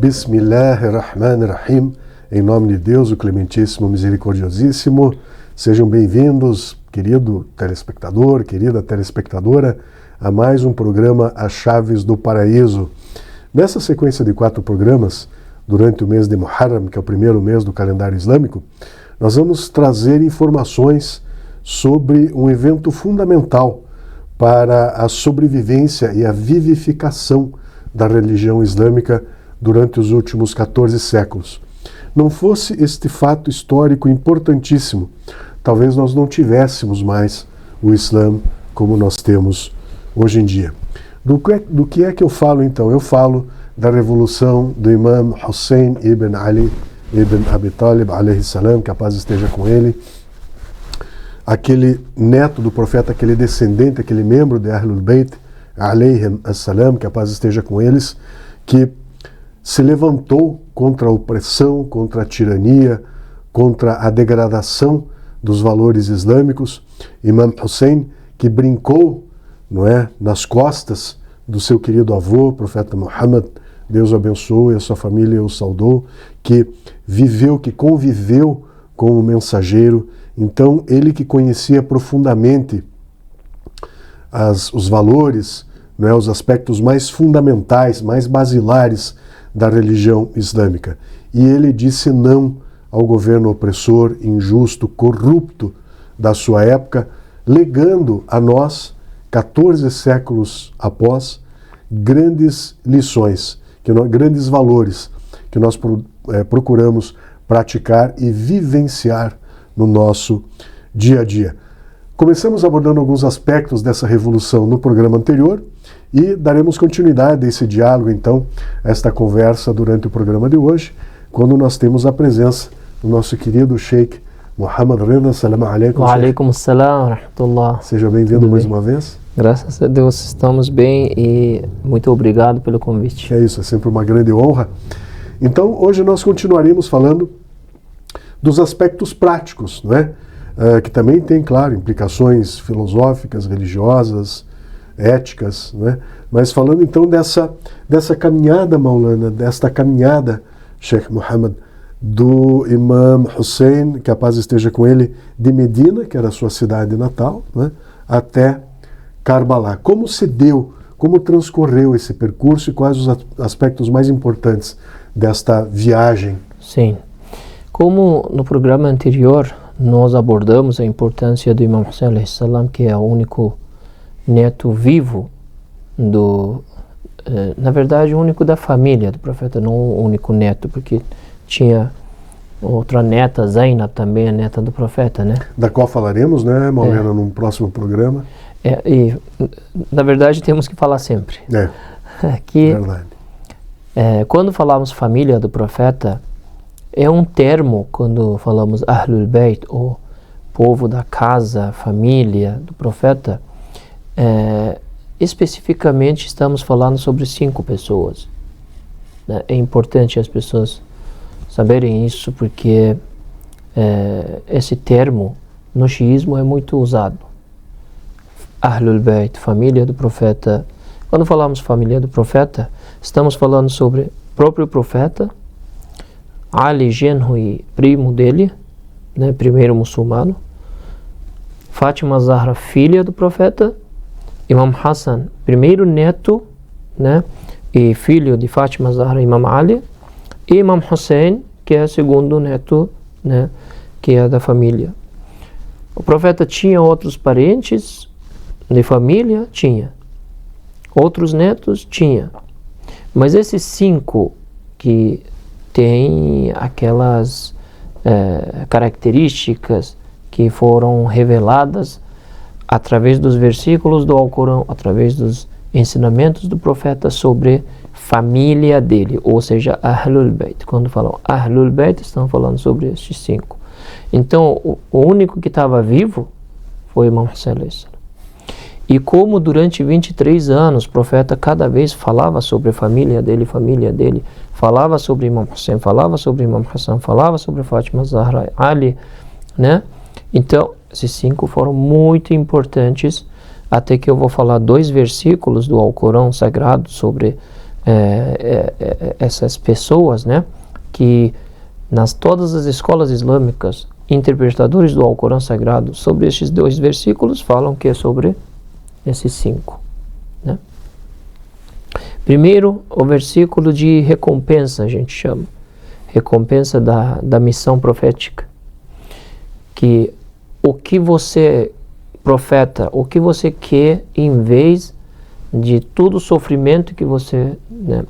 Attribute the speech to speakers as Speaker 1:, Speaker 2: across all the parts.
Speaker 1: Bismillahirrahmanirrahim. Em nome de Deus, o Clementíssimo, Misericordiosíssimo. Sejam bem-vindos, querido telespectador, querida telespectadora, a mais um programa As Chaves do Paraíso. Nessa sequência de 4 programas, durante o mês de Muharram, que é o primeiro mês do calendário islâmico, nós vamos trazer informações sobre um evento fundamental para a sobrevivência e a vivificação da religião islâmica durante os últimos 14 séculos. Não fosse este fato histórico importantíssimo, talvez nós não tivéssemos mais o Islã como nós temos hoje em dia. Do que é que eu falo então? Eu falo da revolução do Imam Hussein ibn Ali ibn Abi Talib, alayhi salam, que a paz esteja com ele, aquele neto do profeta, aquele descendente, aquele membro de Ahlul Bayt, alayhim as-salam, que a paz esteja com eles, que se levantou contra a opressão, contra a tirania, contra a degradação dos valores islâmicos. Imam Hussein, que brincou, não é, nas costas do seu querido avô, o profeta Muhammad, Deus o abençoe, a sua família o saudou, que viveu, que conviveu com o mensageiro. Então, ele que conhecia profundamente os valores, não é, os aspectos mais fundamentais, mais basilares da religião islâmica. E ele disse não ao governo opressor, injusto, corrupto da sua época, legando a nós, 14 séculos após, grandes lições, grandes valores que nós procuramos praticar e vivenciar no nosso dia a dia. Começamos abordando alguns aspectos dessa revolução no programa anterior e daremos continuidade a esse diálogo, então, a esta conversa durante o programa de hoje, quando nós temos a presença do nosso querido Sheikh Muhammad Rida. Salam alaikum.
Speaker 2: Wa alaikum salam, rahmatullah.
Speaker 1: Seja bem-vindo mais uma vez.
Speaker 2: Graças a Deus estamos bem e muito obrigado pelo convite.
Speaker 1: É isso, é sempre uma grande honra. Então, hoje nós continuaremos falando dos aspectos práticos, não é? Que também tem, claro, implicações filosóficas, religiosas, éticas, não é? Mas falando então dessa caminhada, Maulana, desta caminhada, Sheikh Muhammad, do Imam Hussein, que a paz esteja com ele, de Medina, que era a sua cidade natal, não é? Até Karbala. Como se deu, como transcorreu esse percurso e quais os aspectos mais importantes desta viagem?
Speaker 2: Sim. Como no programa anterior nós abordamos a importância do Imam Hussein alayhi salam, que é o único neto vivo na verdade o único da família do profeta, não o único neto, porque tinha outra neta, Zainab, também a neta do profeta, né? Da qual falaremos, né, Maulana, num próximo programa. E na verdade temos que falar sempre. Verdade. Quando falamos família do profeta, é um termo, quando falamos Ahlul Bayt, ou povo da casa, família do profeta, especificamente estamos falando sobre 5 pessoas. É importante as pessoas saberem isso, porque esse termo no xiismo é muito usado. Ahlul Bayt, família do profeta. Quando falamos família do profeta, estamos falando sobre o próprio profeta, Ali, genro e primo dele, né, primeiro muçulmano, Fátima Zahra, filha do profeta, Imam Hassan, primeiro neto, né, e filho de Fátima Zahra, Imam Ali, e Imam Hussein, que é o segundo neto, né, que é da família. O profeta tinha outros parentes de família? Tinha. Outros netos? Tinha. Mas esses 5 que têm aquelas características que foram reveladas através dos versículos do Alcorão, através dos ensinamentos do profeta sobre família dele, ou seja, Ahlul Bayt. Quando falam Ahlul Bayt, estão falando sobre estes 5. Então, o único que estava vivo foi o Imam Hussein alayhi salam. E como durante 23 anos o profeta cada vez falava sobre a família dele, falava sobre Imam Hussein, falava sobre Imam Hassan, falava sobre Fátima Zahra, Ali, né? Então, esses 5 foram muito importantes, até que eu vou falar 2 versículos do Alcorão Sagrado sobre essas pessoas, né, que todas as escolas islâmicas, interpretadores do Alcorão Sagrado, sobre estes 2 versículos, falam que é sobre esses 5. Né? Primeiro, o versículo de recompensa, a gente chama. Recompensa da missão profética. Que o que você, profeta, o que você quer em vez de todo o sofrimento que você, né,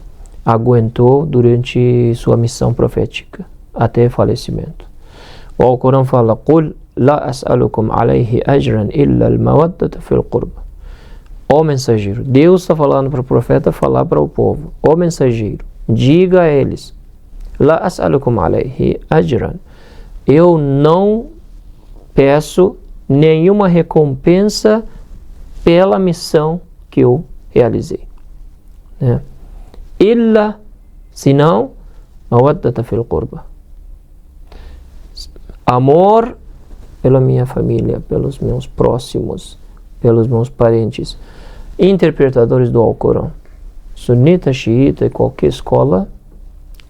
Speaker 2: aguentou durante sua missão profética, até falecimento. O Alcorão fala: "Qul la as'alukum alayhi ajran illa al-mawaddata fil qurba." Ó mensageiro, Deus está falando para o profeta falar para o povo: ó mensageiro, diga a eles: la as'alukum alayhi ajran. Eu não peço nenhuma recompensa pela missão que eu realizei. Né? Illa, senão, mawaddata fil qurba. Amor pela minha família, pelos meus próximos, pelos meus parentes. Interpretadores do Alcorão, sunita, xiita e qualquer escola,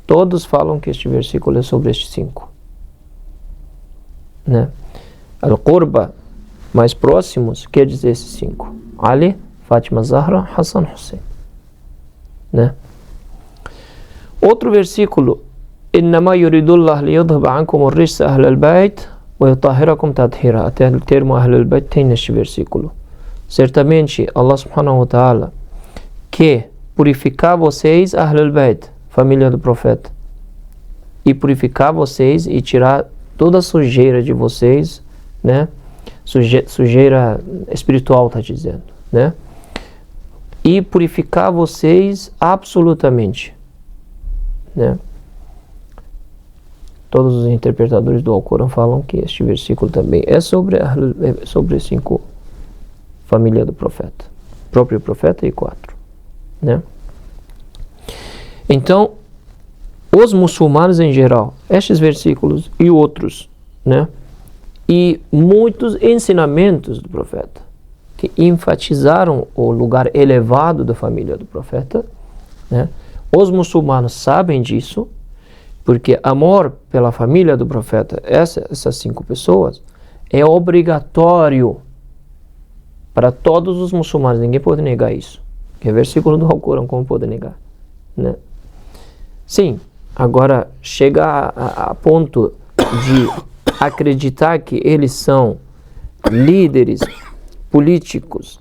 Speaker 2: todos falam que este versículo é sobre estes 5. Né? Al-Qurba, mais próximos, quer dizer esses 5. Ali, Fátima, Zahra, Hassan, Hussein. Né? Outro versículo: "Innama yuridullah liyudhhiba ankum ar-rijsa ahlal bayt wa yutahhirakum tathira." Até o termo ahlal bayt tem neste versículo. Certamente Allah subhanahu wa ta'ala quer purificar vocês, ahlul bayt, família do profeta, e purificar vocês e tirar toda a sujeira de vocês, né? Sujeira espiritual, está dizendo, né? E purificar vocês absolutamente, né? Todos os interpretadores do Alcorão falam que este versículo também é sobre 5 família do profeta, próprio profeta e 4, né? Então, os muçulmanos em geral, estes versículos e outros, né? E muitos ensinamentos do profeta que enfatizaram o lugar elevado da família do profeta, né? Os muçulmanos sabem disso, porque amor pela família do profeta, essas 5 pessoas, é obrigatório para todos os muçulmanos. Ninguém pode negar isso. Que é versículo do Alcorão, como pode negar? Né? Sim, agora chega a ponto de acreditar que eles são líderes políticos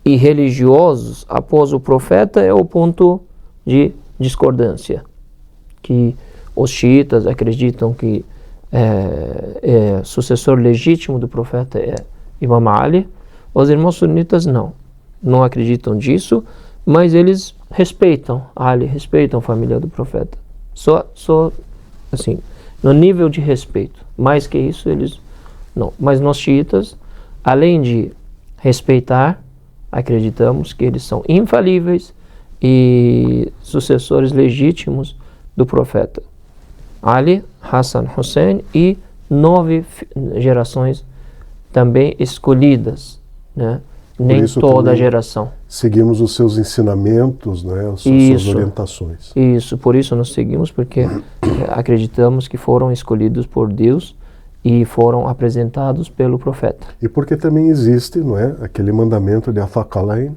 Speaker 2: e religiosos após o profeta é o ponto de discordância. Que os xiitas acreditam que sucessor legítimo do profeta é Imam Ali. Os irmãos sunitas não acreditam disso, mas eles respeitam Ali, respeitam a família do profeta. Só assim, no nível de respeito. Mais que isso, eles não. Mas nós xiitas, além de respeitar, acreditamos que eles são infalíveis e sucessores legítimos do profeta. Ali, Hassan, Hussein e 9 gerações também escolhidas, né? Nem toda a geração.
Speaker 1: Seguimos os seus ensinamentos, né? As suas orientações. Isso,
Speaker 2: por isso nós seguimos, porque acreditamos que foram escolhidos por Deus e foram apresentados pelo profeta.
Speaker 1: E porque também existe, não é, aquele mandamento de Afaqalain.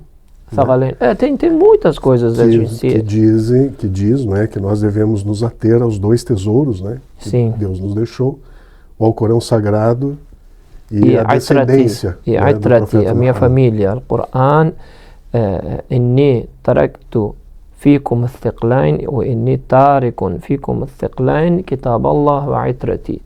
Speaker 2: Né? Tem muitas coisas
Speaker 1: que diz, não é, que nós devemos nos ater aos 2 tesouros, né, que
Speaker 2: Sim.
Speaker 1: Deus nos deixou, o Alcorão Sagrado e a descendência,
Speaker 2: e né, a minha família. Al-Quran, inni taraktu fikum al-thiqlain wa inni tarikun fikum al-thiqlain kitab Allah wa itrati.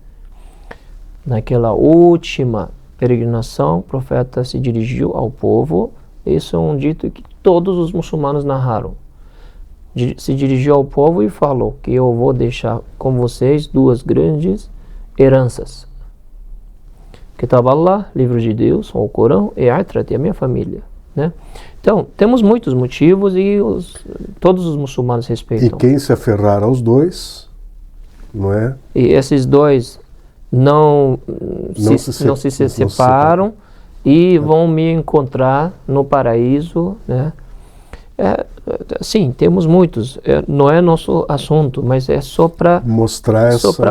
Speaker 2: Naquela última peregrinação, o profeta se dirigiu ao povo. Isso é um dito que todos os muçulmanos narraram. Se dirigiu ao povo e falou que eu vou deixar com vocês 2 grandes heranças. Kitab Allah, livro de Deus, o Corão, e Aitrati, a minha família. Né? Então, temos muitos motivos e todos os muçulmanos respeitam.
Speaker 1: E quem se aferrar aos 2, não é?
Speaker 2: E esses 2 não se separam e vão me encontrar no paraíso, né? Sim, temos muitos. Não é nosso assunto, mas é só para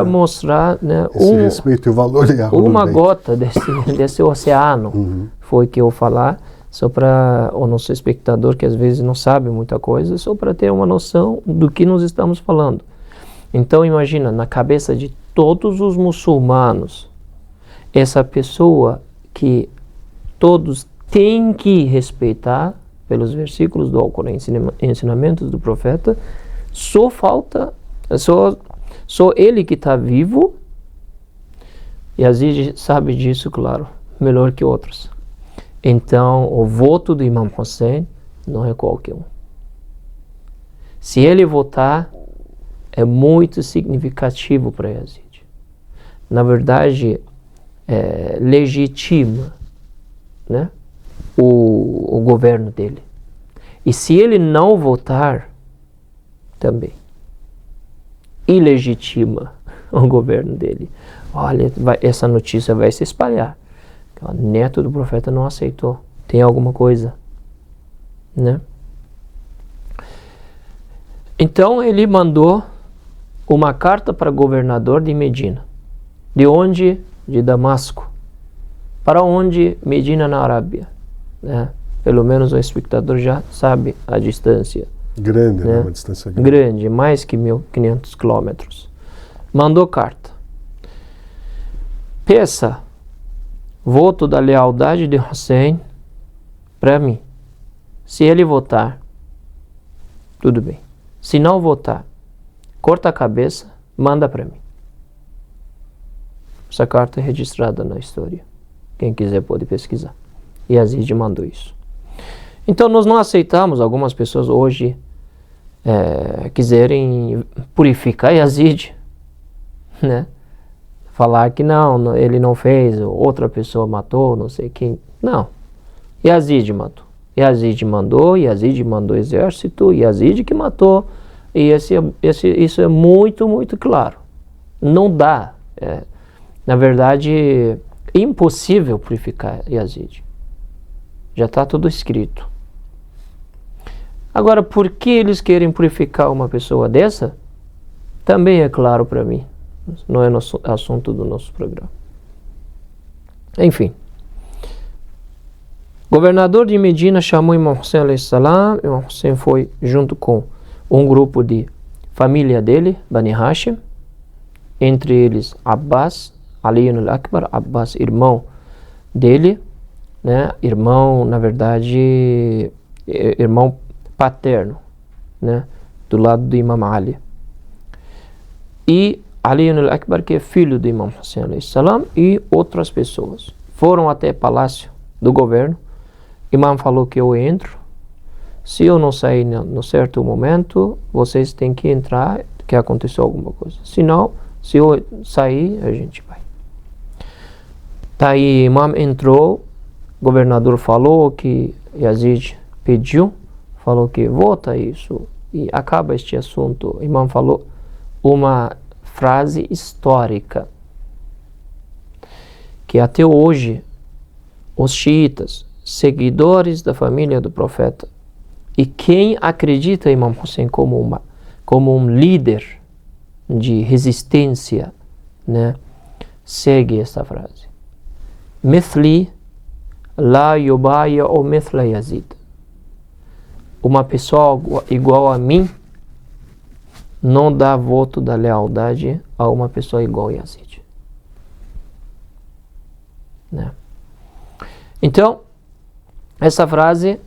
Speaker 2: mostrar, né,
Speaker 1: esse respeito e o valor de
Speaker 2: uma gota desse oceano. Foi que eu falar, só para o nosso espectador que às vezes não sabe muita coisa, só para ter uma noção do que nós estamos falando. Então imagina, na cabeça de todos os muçulmanos, essa pessoa que todos têm que respeitar, pelos versículos do Alcorão, ensinamentos do profeta, só ele que está vivo, e Yazid sabe disso, claro, melhor que outros. Então, o voto do Imam Hussein não é qualquer um. Se ele votar, é muito significativo para Yazid. Na verdade, legitima, né, o governo dele. E se ele não votar, também ilegitima o governo dele. Olha, essa notícia vai se espalhar. O neto do profeta não aceitou. Tem alguma coisa, né? Então ele mandou uma carta para o governador de Medina. De onde? De Damasco. Para onde? Medina, na Arábia. Né? Pelo menos o espectador já sabe a distância.
Speaker 1: Grande, né? Uma distância grande.
Speaker 2: Grande, mais que 1.500 quilômetros. Mandou carta. Peça voto da lealdade de Hussein para mim. Se ele votar, tudo bem. Se não votar, corta a cabeça, manda para mim. Essa carta é registrada na história. Quem quiser pode pesquisar. E Yazid mandou isso. Então nós não aceitamos, algumas pessoas hoje quiserem purificar Yazid, né? Falar que não, ele não fez, outra pessoa matou, não sei quem. Não. Yazid matou. Yazid mandou exército, Yazid que matou. E isso é muito, muito claro. Não dá. Na verdade, é impossível purificar Yazid. Já está tudo escrito. Agora, por que eles querem purificar uma pessoa dessa? Também é claro para mim. Não é assunto do nosso programa. Enfim. O governador de Medina chamou Imam Hussein a.s. Imam Hussein foi junto com um grupo de família dele, Bani Hashim, entre eles Abbas, Ali al-Akbar, Abbas, irmão dele, né? Irmão, na verdade, irmão paterno, né? Do lado do Imam Ali. E Ali al-Akbar, que é filho do Imam Hussein a.s. e outras pessoas. Foram até o palácio do governo. Imam falou que eu entro. Se eu não sair no certo momento, vocês têm que entrar, que aconteceu alguma coisa. Se não, se eu sair, a gente vai. Tá aí, Imam entrou, o governador falou que Yazid pediu, falou que vota isso e acaba este assunto. Imam falou uma frase histórica, que até hoje os xiitas, seguidores da família do profeta, e quem acredita em Imam Hussein como um líder de resistência, né, segue essa frase. Mithli la yubai'u mithla Yazid. Uma pessoa igual a mim não dá voto da lealdade a uma pessoa igual a Yazid. Né? Então, essa frase,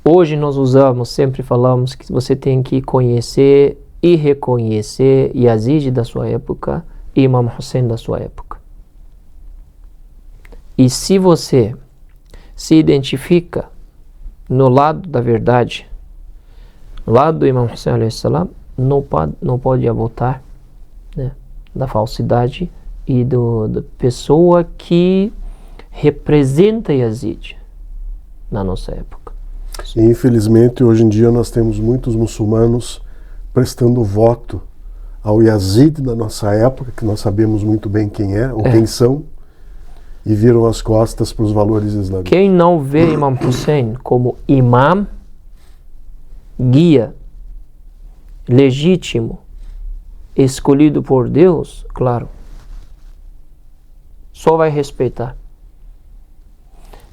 Speaker 2: hoje nós usamos, sempre falamos que você tem que conhecer e reconhecer Yazid da sua época e Imam Hussein da sua época. E se você se identifica no lado da verdade, no lado do Imam Hussein a.s., não pode votar, né, da falsidade e da pessoa que representa Yazid na nossa época.
Speaker 1: E, infelizmente, hoje em dia nós temos muitos muçulmanos prestando voto ao Yazid da nossa época, que nós sabemos muito bem quem é, ou quem são, e viram as costas para os valores islâmicos.
Speaker 2: Quem não vê Imam Hussein como imam, guia, legítimo, escolhido por Deus, claro, só vai respeitar.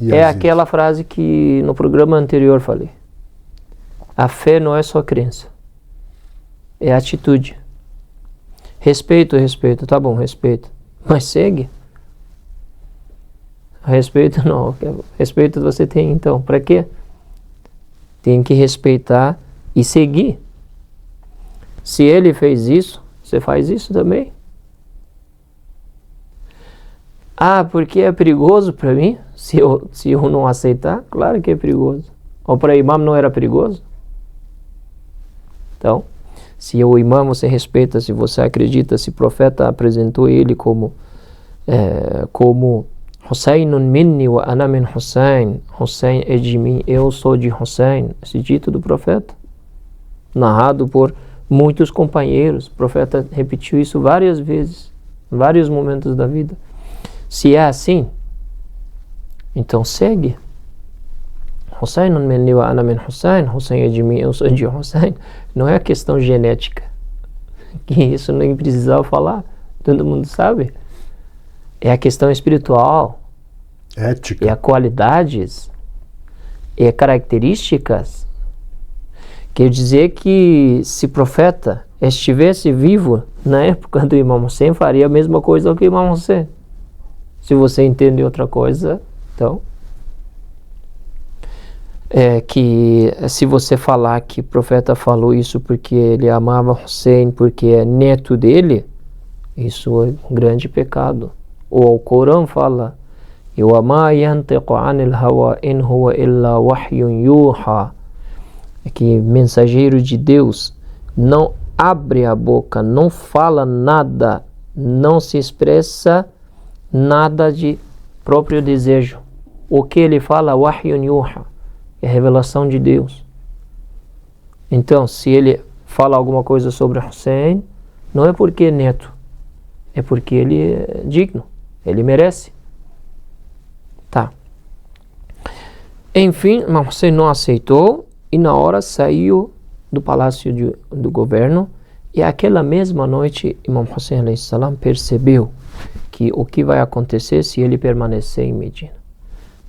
Speaker 2: É aquela frase que no programa anterior falei. A fé não é só crença, é atitude. Respeito, tá bom, respeito. Mas segue. Respeito não. Respeito você tem então, para quê? Tem que respeitar e seguir. Se ele fez isso, você faz isso também. Ah, porque é perigoso para mim? Se eu não aceitar, claro que é perigoso. Ou para o imam não era perigoso? Então, se o imam você respeita, se você acredita, se o profeta apresentou ele como Husaynun minni wa ana min Husayn, Husayn é de mim, eu sou de Husayn, esse dito do profeta, narrado por muitos companheiros. O profeta repetiu isso várias vezes, em vários momentos da vida. Se é assim, então segue. Husaynun minni wa ana min Husayn, Husayn é de mim, eu sou de Husayn. Não é a questão genética, que isso nem precisava falar, todo mundo sabe. É a questão espiritual,
Speaker 1: ética,
Speaker 2: é qualidades, é características. Quer dizer que se o profeta estivesse vivo na época do Imam Hussein, faria a mesma coisa que o Imam Hussein. Se você entende outra coisa, então é que se você falar que o profeta falou isso porque ele amava Hussein, porque é neto dele, isso é um grande pecado. Ou o Corão fala: "Wa ma yantiqu 'anil hawa in huwa illa wahyun yuha", que mensageiro de Deus não abre a boca, não fala nada, não se expressa nada de próprio desejo. O que ele fala, wahyun yuha, é revelação de Deus. Então, se ele fala alguma coisa sobre Hussein, não é porque é neto, é porque ele é digno, ele merece. Tá. Enfim, Imam Hussein não aceitou e na hora saiu do palácio do governo, e aquela mesma noite Imam Hussein alayhi salam percebeu que o que vai acontecer se ele permanecer em Medina.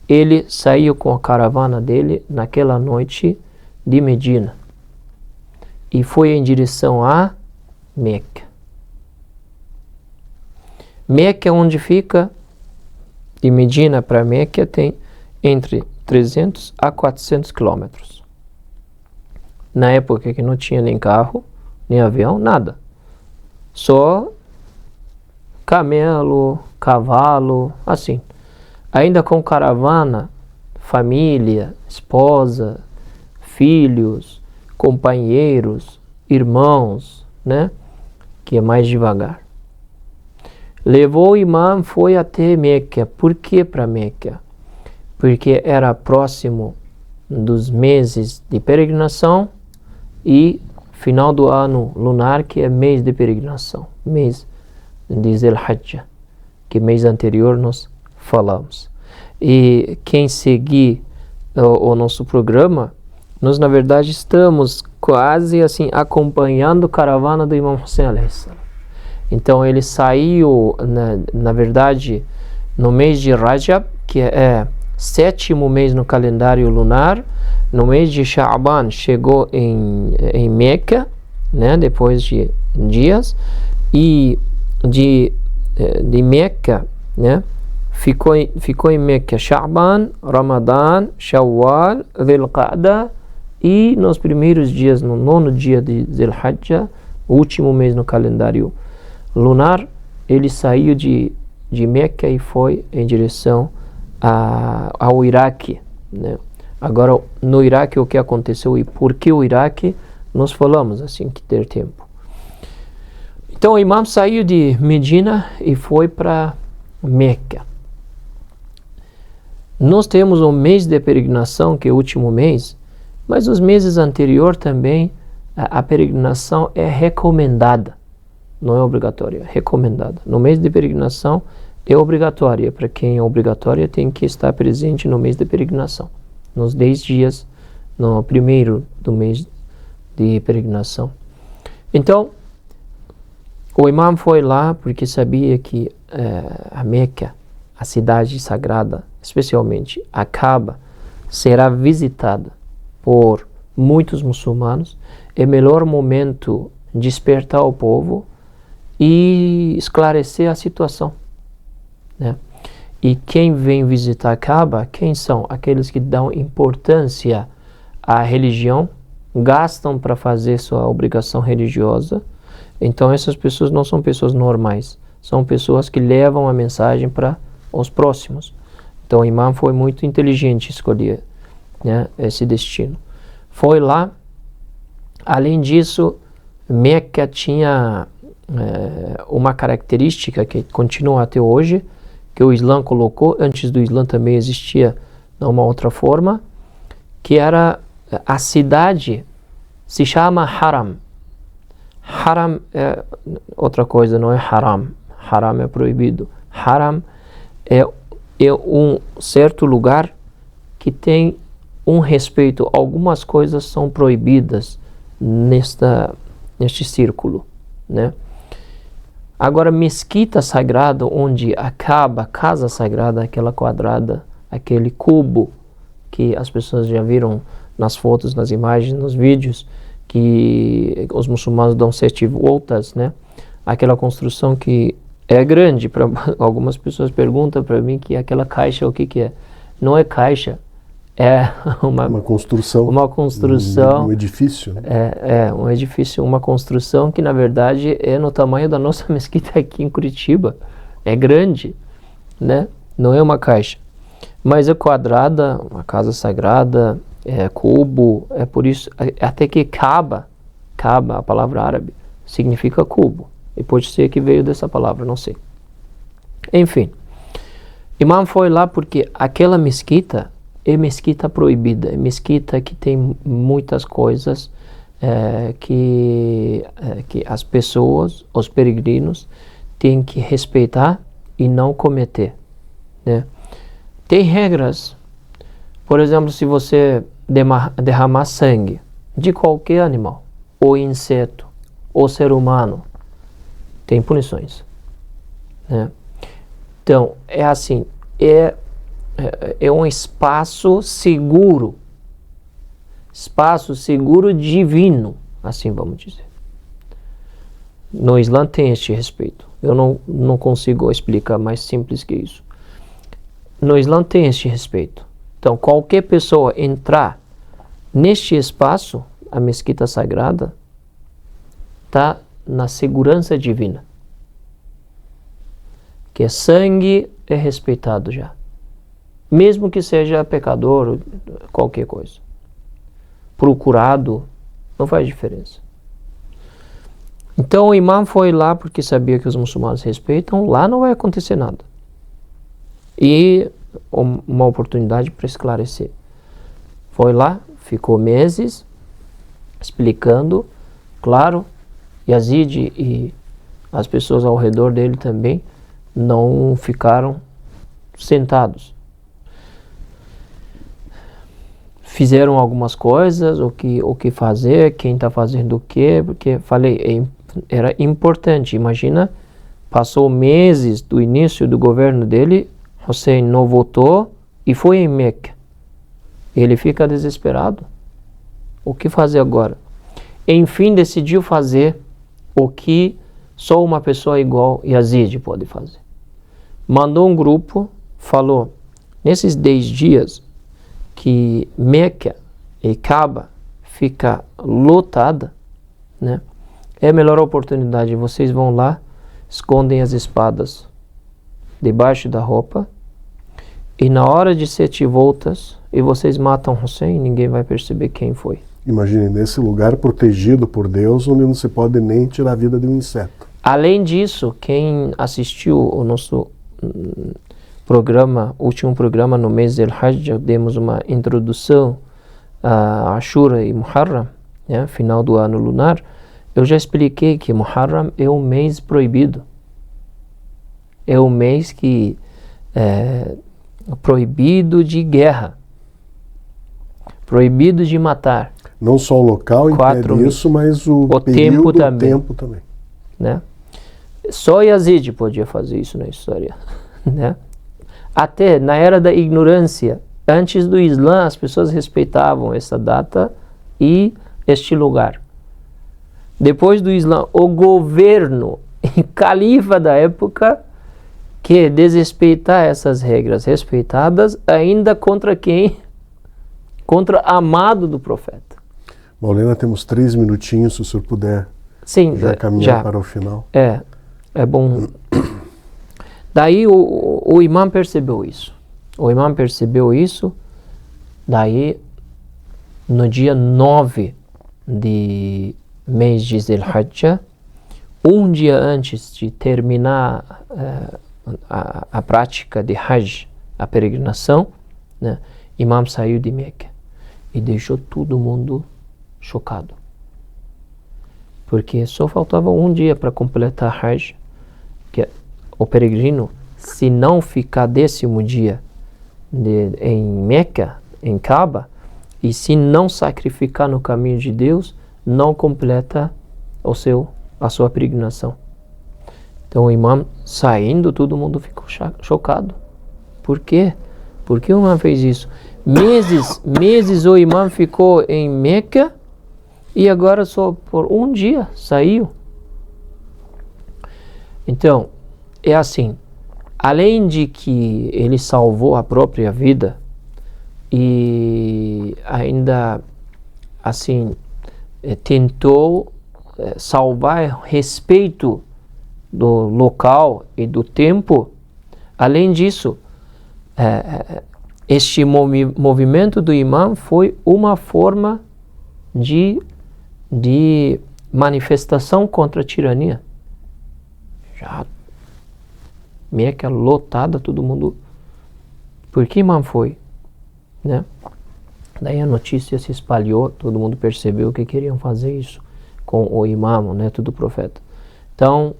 Speaker 2: Ele saiu com a caravana dele naquela noite de Medina e foi em direção a Meca. Meca, onde fica, de Medina para Meca, tem entre 300 a 400 quilômetros. Na época que não tinha nem carro, nem avião, nada. Só camelo, cavalo, assim. Ainda com caravana, família, esposa, filhos, companheiros, irmãos, né? Que é mais devagar. Levou o imam, foi até Meca. Por que para Meca? Porque era próximo dos meses de peregrinação e final do ano lunar, que é mês de peregrinação, mês de Zil-Hajjah, que mês anterior nós falamos. E quem seguir o nosso programa, nós na verdade estamos quase assim acompanhando a caravana do Imam Hussein alayhi salam. Então ele saiu na verdade no mês de Rajab, que é 7º mês no calendário lunar. No mês de Sha'ban chegou em Meca, né, depois de dias, e de Meca, né, ficou em Meca Sha'ban, Ramadan, Shawwal, Dhul-Qa'dah, e nos primeiros dias, no 9º dia de Zil-Hajjah, o último mês no calendário lunar, ele saiu de Meca e foi em direção ao Iraque, né? Agora, no Iraque, o que aconteceu e por que o Iraque, nós falamos assim que ter tempo. Então, o imam saiu de Medina e foi para Meca. Nós temos um mês de peregrinação, que é o último mês, mas os meses anteriores também, a peregrinação é recomendada. Não é obrigatória, é recomendada. No mês de peregrinação é obrigatória. Para quem é obrigatória, tem que estar presente no mês de peregrinação. Nos 10 dias, no primeiro do mês de peregrinação. Então, o imam foi lá porque sabia que a Meca, a cidade sagrada, especialmente a Kaaba, será visitada por muitos muçulmanos. É o melhor momento despertar o povo e esclarecer a situação, né? E quem vem visitar a Kaaba, quem são? Aqueles que dão importância à religião, gastam para fazer sua obrigação religiosa. Então essas pessoas não são pessoas normais, são pessoas que levam a mensagem para os próximos. Então o imam foi muito inteligente escolher, né, esse destino. Foi lá. Além disso, Meca tinha uma característica que continua até hoje, que o Islã colocou. Antes do Islã também existia de uma outra forma, que era a cidade se chama Haram. Haram é outra coisa, não é haram. Haram é proibido. Haram é um certo lugar que tem um respeito. Algumas coisas são proibidas neste círculo, né? Agora, mesquita sagrada, onde a Kaaba, casa sagrada, aquela quadrada, aquele cubo que as pessoas já viram nas fotos, nas imagens, nos vídeos, que os muçulmanos dão 7 voltas, né? Aquela construção que é grande. Algumas pessoas perguntam para mim que aquela caixa, o que é? Não é caixa, é uma construção.
Speaker 1: Um edifício.
Speaker 2: Um edifício, uma construção que na verdade é no tamanho da nossa mesquita aqui em Curitiba. É grande, né? Não é uma caixa, mas é quadrada, uma casa sagrada, é cubo. É por isso até que Kaaba, a palavra árabe, significa cubo, e pode ser que veio dessa palavra, não sei. Enfim, imam foi lá porque aquela mesquita é mesquita proibida, é mesquita que tem muitas coisas que as pessoas, os peregrinos, têm que respeitar e não cometer, né? Tem regras. Por exemplo, se você derramar sangue de qualquer animal, ou inseto, ou ser humano, tem punições, né? Então, é assim, é um espaço seguro divino, assim vamos dizer. No Islã tem este respeito. Eu não consigo explicar mais simples que isso. No Islã tem este respeito. Então, qualquer pessoa entrar neste espaço, a mesquita sagrada, está na segurança divina. Que sangue é respeitado já. Mesmo que seja pecador, qualquer coisa. Procurado, não faz diferença. Então o imam foi lá porque sabia que os muçulmanos respeitam. Lá não vai acontecer nada. E uma oportunidade para esclarecer. Foi lá, ficou meses explicando. Claro, Yazid e as pessoas ao redor dele também não ficaram sentados. Fizeram algumas coisas, o que fazer, quem está fazendo o quê, porque falei, era importante. Imagina, passou meses do início do governo dele, Hussein não votou e foi em Meca. Ele fica desesperado. O que fazer agora? Enfim, decidiu fazer o que só uma pessoa igual Yazid pode fazer. Mandou um grupo, falou, nesses 10 dias que Meca e Kaaba fica lotada, né? É a melhor oportunidade. Vocês vão lá, escondem as espadas debaixo da roupa, e na hora de 7 voltas, e vocês matam Hussein, ninguém vai perceber quem foi.
Speaker 1: Imagine, nesse lugar protegido por Deus, onde não se pode nem tirar a vida de um inseto.
Speaker 2: Além disso, quem assistiu o nosso último programa no mês del Hajj, demos uma introdução a Ashura e Muharram, né, final do ano lunar. Eu já expliquei que Muharram é um mês proibido. É um mês que é proibido de guerra, proibido de matar.
Speaker 1: Não só o local impede isso, mas o período, tempo também.
Speaker 2: Né? Só Yazid podia fazer isso na história. Né? Até na era da ignorância, antes do Islã, as pessoas respeitavam essa data e este lugar. Depois do Islã, o governo, califa da época, que desrespeitar essas regras respeitadas, ainda contra quem? Contra amado do profeta.
Speaker 1: Maulena, temos 3 minutinhos, se o senhor puder já caminhar para o final.
Speaker 2: É bom. Daí o imã percebeu isso. Daí, no dia 9 de mês de Zil-Hajjah, um dia antes de terminar a prática de Hajj, a peregrinação, né, Imam saiu de Meca e deixou todo mundo chocado. Porque só faltava um dia para completar Hajj, que o peregrino, se não ficar 10º dia em Meca, em Kaaba, e se não sacrificar no caminho de Deus, não completa a sua peregrinação. Então o imã saindo, todo mundo ficou chocado. Por quê? Por que o imã fez isso? Meses o imã ficou em Meca e agora só por um dia saiu. Então, é assim, além de que ele salvou a própria vida e ainda assim tentou salvar respeito do local e do tempo, além disso, este movimento do imã foi uma forma de manifestação contra a tirania. Já Meca lotada, todo mundo. Por que imã foi? Né? Daí a notícia se espalhou, todo mundo percebeu que queriam fazer isso com o imã, o neto do profeta. Então,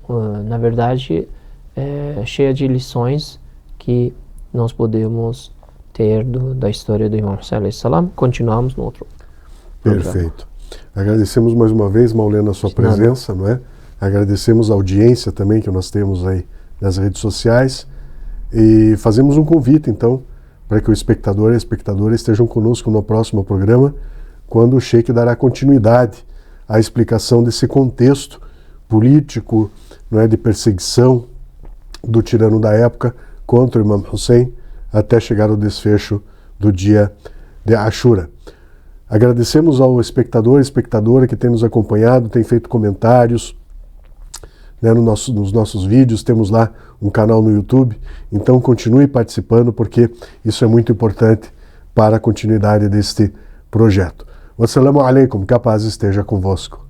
Speaker 2: na verdade, é cheia de lições que nós podemos ter da história do Imam Hussein alayhi salam. Continuamos no outro
Speaker 1: Perfeito.
Speaker 2: programa.
Speaker 1: Agradecemos mais uma vez, Maulena, a sua presença, não é? Agradecemos a audiência também que nós temos aí nas redes sociais e fazemos um convite, então, para que o espectador e a espectadora estejam conosco no próximo programa, quando o Sheikh dará continuidade à explicação desse contexto político, não é, de perseguição do tirano da época contra o Imam Hussein, até chegar ao desfecho do dia de Ashura. Agradecemos ao espectador e espectadora que tem nos acompanhado, tem feito comentários, né, nos nossos vídeos, temos lá um canal no YouTube, então continue participando porque isso é muito importante para a continuidade deste projeto. Wassalamu alaikum, que a paz esteja convosco.